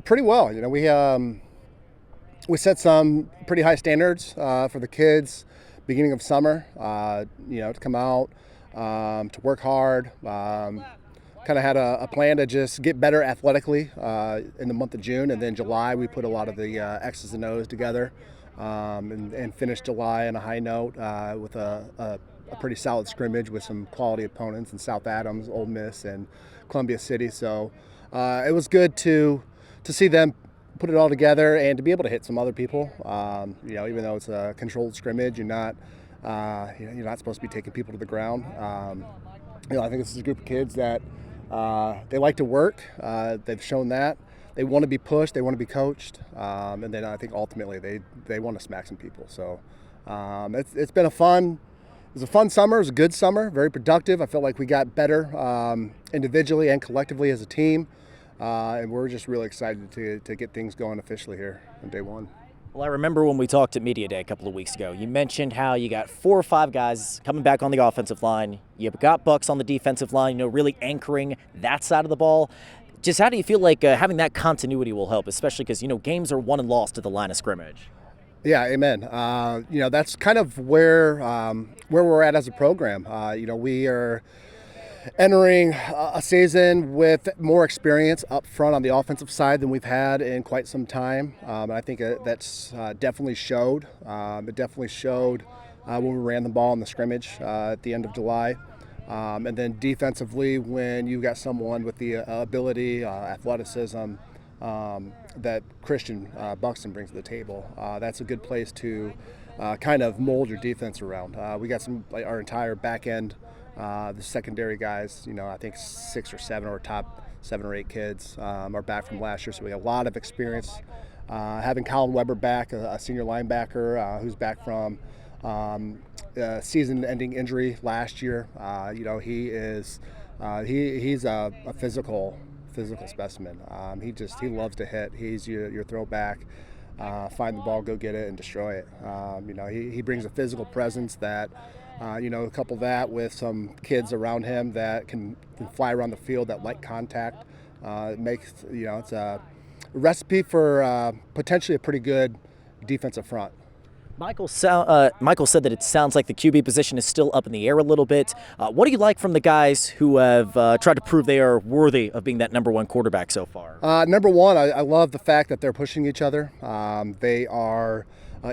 Pretty well. We set some pretty high standards for the kids beginning of summer. To come out, to work hard. Kind of had a plan to just get better athletically in the month of June, and then July we put a lot of the X's and O's together, and finished July on a high note with a pretty solid scrimmage with some quality opponents in South Adams, Ole Miss, and Columbia City. So it was good to see them put it all together and to be able to hit some other people. Even though it's a controlled scrimmage, you're not supposed to be taking people to the ground. I think this is a group of kids that they like to work. They've shown that. They want to be pushed. They want to be coached. And then I think ultimately they want to smack some people. So it's been it was a fun summer. It was a good summer, very productive. I felt like we got better individually and collectively as a team. And we're just really excited to get things going officially here on day one. Well, I remember when we talked at Media Day a couple of weeks ago, you mentioned how you got 4 or 5 guys coming back on the offensive line. You got Bucks on the defensive line, really anchoring that side of the ball. Just how do you feel like having that continuity will help, especially because, games are won and lost at the line of scrimmage? Yeah, amen. That's kind of where we're at as a program. We are entering a season with more experience up front on the offensive side than we've had in quite some time. I think that's definitely showed. It definitely showed when we ran the ball in the scrimmage at the end of July. And then defensively, when you got someone with the ability, athleticism that Christian Buxton brings to the table, that's a good place to kind of mold your defense around. We got our entire back end. The secondary guys, I think 6 or 7 or top 7 or 8 kids are back from last year, so we have a lot of experience. Having Colin Weber back, a senior linebacker who's back from season-ending injury last year. He's a physical specimen. He loves to hit. He's your throwback. Find the ball, go get it, and destroy it. He brings a physical presence that. Couple that with some kids around him that can fly around the field that like contact. It makes, it's a recipe for potentially a pretty good defensive front. Michael said that it sounds like the QB position is still up in the air a little bit. What do you like from the guys who have tried to prove they are worthy of being that number 1 quarterback so far? Number one, I love the fact that they're pushing each other. They are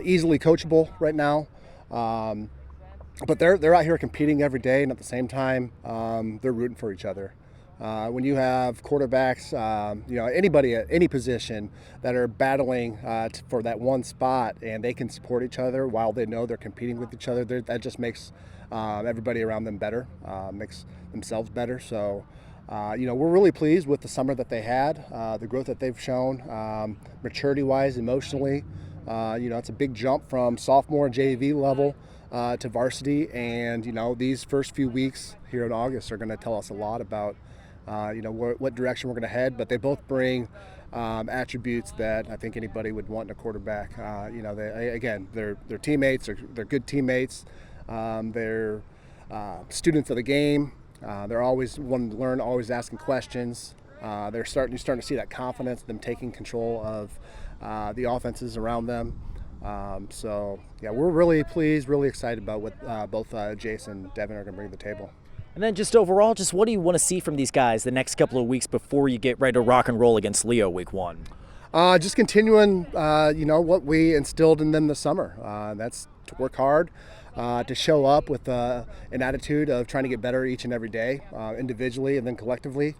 easily coachable right now. But they're out here competing every day, and at the same time, they're rooting for each other. When you have quarterbacks, anybody at any position that are battling for that one spot, and they can support each other while they know they're competing with each other, that just makes everybody around them better, makes themselves better. So, we're really pleased with the summer that they had, the growth that they've shown, maturity-wise, emotionally. It's a big jump from sophomore JV level to varsity, and these first few weeks here in August are going to tell us a lot about what direction we're going to head. But they both bring attributes that I think anybody would want in a quarterback. They're teammates. They're good teammates. They're students of the game. They're always wanting to learn, always asking questions. You're starting to see that confidence, them taking control of the offenses around them. We're really pleased, really excited about what both Jason and Devin are going to bring to the table. And then just overall, what do you want to see from these guys the next couple of weeks before you get ready to rock and roll against Leo week 1? Just continuing, what we instilled in them this summer. That's to work hard, to show up with an attitude of trying to get better each and every day, individually and then collectively.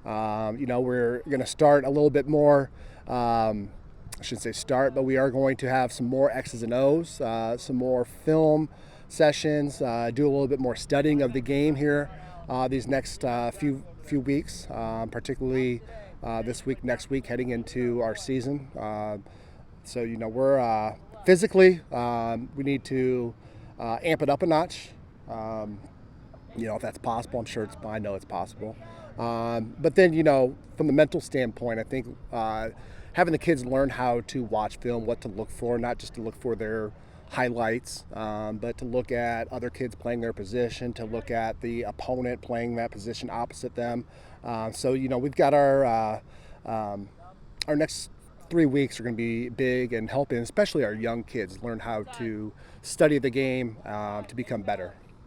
We're going to start a little bit more. I shouldn't say start, but we are going to have some more X's and O's, some more film sessions, do a little bit more studying of the game here these next few weeks, particularly this week, next week, heading into our season. We're physically, we need to amp it up a notch. If that's possible, I'm sure I know it's possible. But then, from the mental standpoint, I think having the kids learn how to watch film, what to look for, not just to look for their highlights, but to look at other kids playing their position, to look at the opponent playing that position opposite them. We've got our our next 3 weeks are going to be big and helping, especially our young kids, learn how to study the game to become better.